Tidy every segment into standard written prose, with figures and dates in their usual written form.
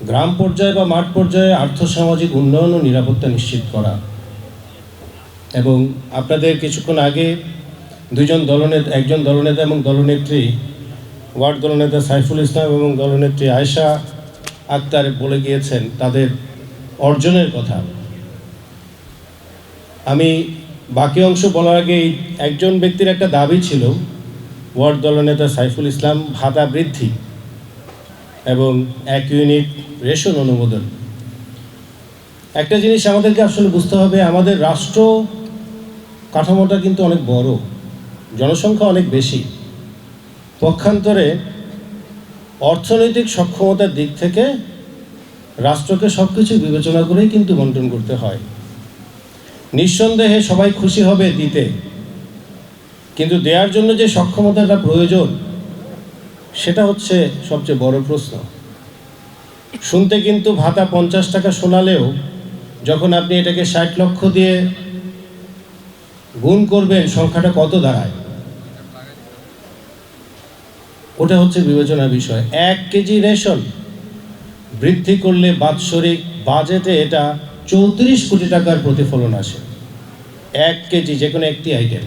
গ্রাম পর্যায়ে বা মাঠ পর্যায়ে আর্থসামাজিক উন্নয়ন ও নিরাপত্তা নিশ্চিত করা। এবং আপনাদের কিছুক্ষণ আগে একজন দলনেতা এবং দলনেত্রী, ওয়ার্ড দলনেতা সাইফুল ইসলাম এবং দলনেত্রী আয়েশা আক্তার বলে গিয়েছেন তাদের অর্জনের কথা। আমি বাকি অংশ বলার আগে একজন ব্যক্তির একটা দাবি ছিল, ওয়ার্ড দলনেতা সাইফুল ইসলাম, ভাতা বৃদ্ধি এবং 1 ইউনিট রেশন অনুমোদন। একটা জিনিস আমাদেরকে আসলে বুঝতে হবে, আমাদের রাষ্ট্র কাঠামোটা কিন্তু অনেক বড়, জনসংখ্যা অনেক বেশি। পক্ষান্তরে অর্থনৈতিক সক্ষমতার দিক থেকে রাষ্ট্রকে সব কিছু বিবেচনা করেই কিন্তু বন্টন করতে হয়। নিঃসন্দেহে সবাই খুশি হবে দিতে, কিন্তু দেওয়ার জন্য যে সক্ষমতাটা প্রয়োজন সেটা হচ্ছে সবচেয়ে বড় প্রশ্ন। শুনতে কিন্তু ভাতা 50 টাকা শোনালেও যখন আপনি এটাকে 60 লক্ষ দিয়ে গুণ করবেন সংখ্যাটা কত দাঁড়ায়, ওটা হচ্ছে বিবেচনার বিষয়। 1 কেজি রেশন বৃদ্ধি করলে বাৎসরিক বাজেটে এটা 34 কোটি টাকার প্রতিফলন আসে। 1 কেজি যে কোনো একটি আইটেম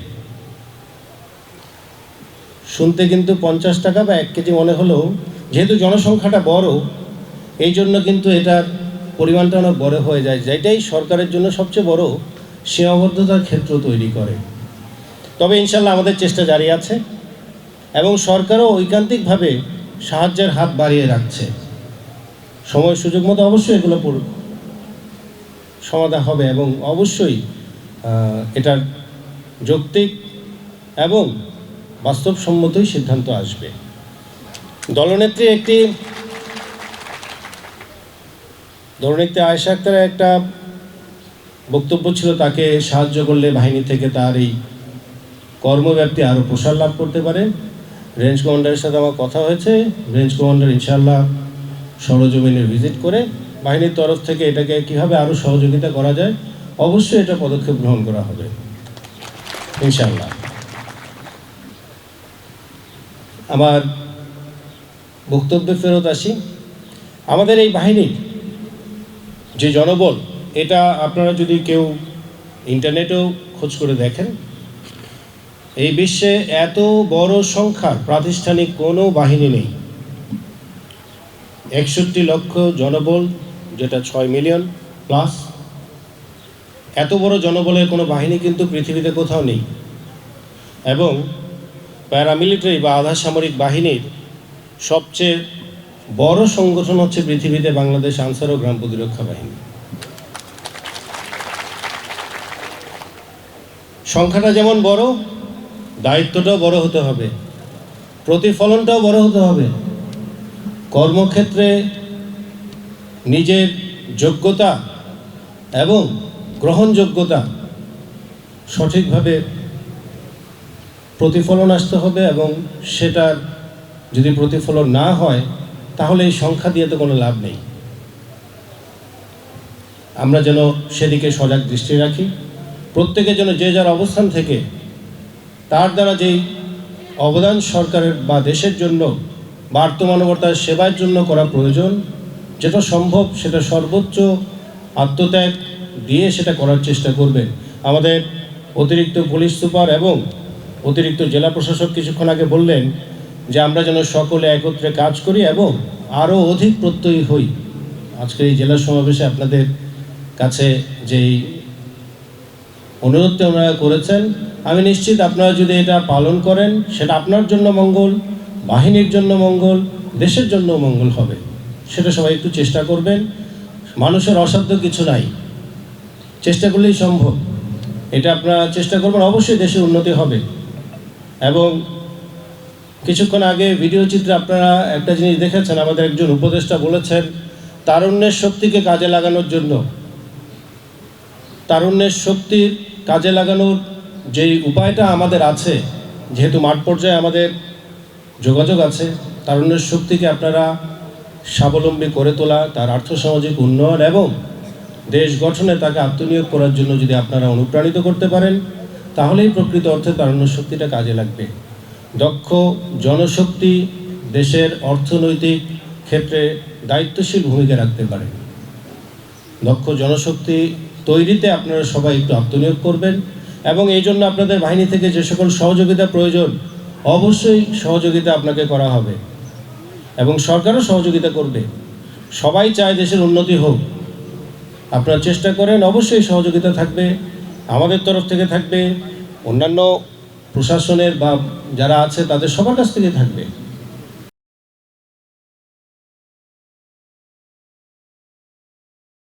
শুনতে কিন্তু 50 টাকা বা 1 কেজি মনে হলেও, যেহেতু জনসংখ্যাটা বড় এই জন্য কিন্তু এটার পরিমাণটা অনেক বড় হয়ে যায়, যেটাই সরকারের জন্য সবচেয়ে বড় সীমাবদ্ধতার ক্ষেত্র তৈরি করে। তবে ইনশাল্লাহ আমাদের চেষ্টা জারি আছে এবং সরকারও ঐকান্তিকভাবে সাহায্যের হাত বাড়িয়ে রাখছে। সময় সুযোগ মতো অবশ্যই এগুলো সমাধান হবে এবং অবশ্যই এটার যৌক্তিক এবং বাস্তবসম্মতই সিদ্ধান্ত আসবে। দলনেত্রী আয়েশা আক্তারের একটা বক্তব্য ছিল, তাকে সাহায্য করলে বাহিনী থেকে তার এই কর্মব্যাপ্তি আরও প্রসার লাভ করতে পারে। রেঞ্জ কমান্ডারের সাথে আমার কথা হয়েছে, রেঞ্জ কমান্ডার ইনশাআল্লাহ সরজমিনে ভিজিট করে বাহিনীর তরফ থেকে এটাকে কীভাবে আরও সহযোগিতা করা যায় অবশ্যই এটা পদক্ষেপ গ্রহণ করা হবে ইনশাআল্লাহ। আমার বক্তব্যে ফেরত আসি। আমাদের এই বাহিনীর যে জনবল, এটা আপনারা যদি কেউ ইন্টারনেটেও খোঁজ করে দেখেন, এই বিশ্বে এত বড় সংখ্যার প্রাতিষ্ঠানিক কোনো বাহিনী নেই। 61 লক্ষ জনবল, যেটা 6 মিলিয়ন প্লাস, এত বড় জনবলের কোনো বাহিনী কিন্তু পৃথিবীতে কোথাও নেই। এবং প্যারামিলিটারি বা আধা সামরিক বাহিনীর সবচেয়ে বড় সংগঠন হচ্ছে পৃথিবীতে বাংলাদেশ আনসার ও গ্রাম প্রতিরক্ষা বাহিনী। সংখ্যাটা যেমন বড়, দায়িত্বটাও বড় হতে হবে, প্রতিফলনটাও বড় হতে হবে। কর্মক্ষেত্রে নিজের যোগ্যতা এবং গ্রহণযোগ্যতা সঠিকভাবে প্রতিফলন আসতে হবে এবং সেটার যদি প্রতিফলন না হয় তাহলে এই সংখ্যা দিয়ে তো কোনো লাভ নেই। আমরা যেন সেদিকে সজাগ দৃষ্টি রাখি, প্রত্যেকে যেন যে যার অবস্থান থেকে তার দ্বারা যেই অবদান সরকারের বা দেশের জন্য বা আত্মমানবতার সেবার জন্য করা প্রয়োজন, যেটা সম্ভব সেটা সর্বোচ্চ আত্মত্যাগ দিয়ে সেটা করার চেষ্টা করবেন। আমাদের অতিরিক্ত পুলিশ সুপার এবং অতিরিক্ত জেলা প্রশাসক কিছুক্ষণ আগে বললেন যে আমরা যেন সকলে একত্রে কাজ করি এবং আরও অধিক প্রত্যয়ী হই। আজকে এই জেলা সমাবেশে আপনাদের কাছে যেই অনুরোধটা ওনারা করেছেন, আমি নিশ্চিত আপনারা যদি এটা পালন করেন সেটা আপনার জন্য মঙ্গল, বাহিনীর জন্য মঙ্গল, দেশের জন্য মঙ্গল হবে। সেটা সবাই একটু চেষ্টা করবেন। মানুষের অসাধ্য কিছু নাই, চেষ্টা করলেই সম্ভব। এটা আপনারা চেষ্টা করবেন, অবশ্যই দেশের উন্নতি হবে। এবং কিছুক্ষণ আগে ভিডিও চিত্রে আপনারা একটা জিনিস দেখেছেন, আমাদের একজন উপদেষ্টা বলেছেন তারুণ্যের শক্তিকে কাজে লাগানোর জন্য, তারুণ্যের শক্তির কাজে লাগানোর যেই উপায়টা আমাদের আছে, যেহেতু মাঠ পর্যায়ে আমাদের যোগাযোগ আছে, তারুণ্যের শক্তিকে আপনারা স্বাবলম্বী করে তোলা, তার আর্থসামাজিক উন্নয়ন এবং দেশ গঠনে তাকে আত্মনিয়োগ করার জন্য যদি আপনারা অনুপ্রাণিত করতে পারেন তাহলেই প্রকৃত অর্থে তারুণ্য শক্তিটা কাজে লাগবে। দক্ষ জনশক্তি দেশের অর্থনৈতিক ক্ষেত্রে দায়িত্বশীল ভূমিকা রাখতে পারে। দক্ষ জনশক্তি তৈরিতে আপনারা সবাই একটু আত্মনিয়োগ করবেন এবং এই জন্য আপনাদের বাহিনী থেকে যে সকল সহযোগিতা প্রয়োজন অবশ্যই সহযোগিতা আপনাকে করা হবে এবং সরকারও সহযোগিতা করবে। সবাই চায় দেশের উন্নতি হোক, আপনারা চেষ্টা করেন, অবশ্যই সহযোগিতা থাকবে, আমাদের তরফ থেকে থাকবে, অন্যান্য প্রশাসনের বা যারা আছে তাদের সবার কাছ থেকে থাকবে।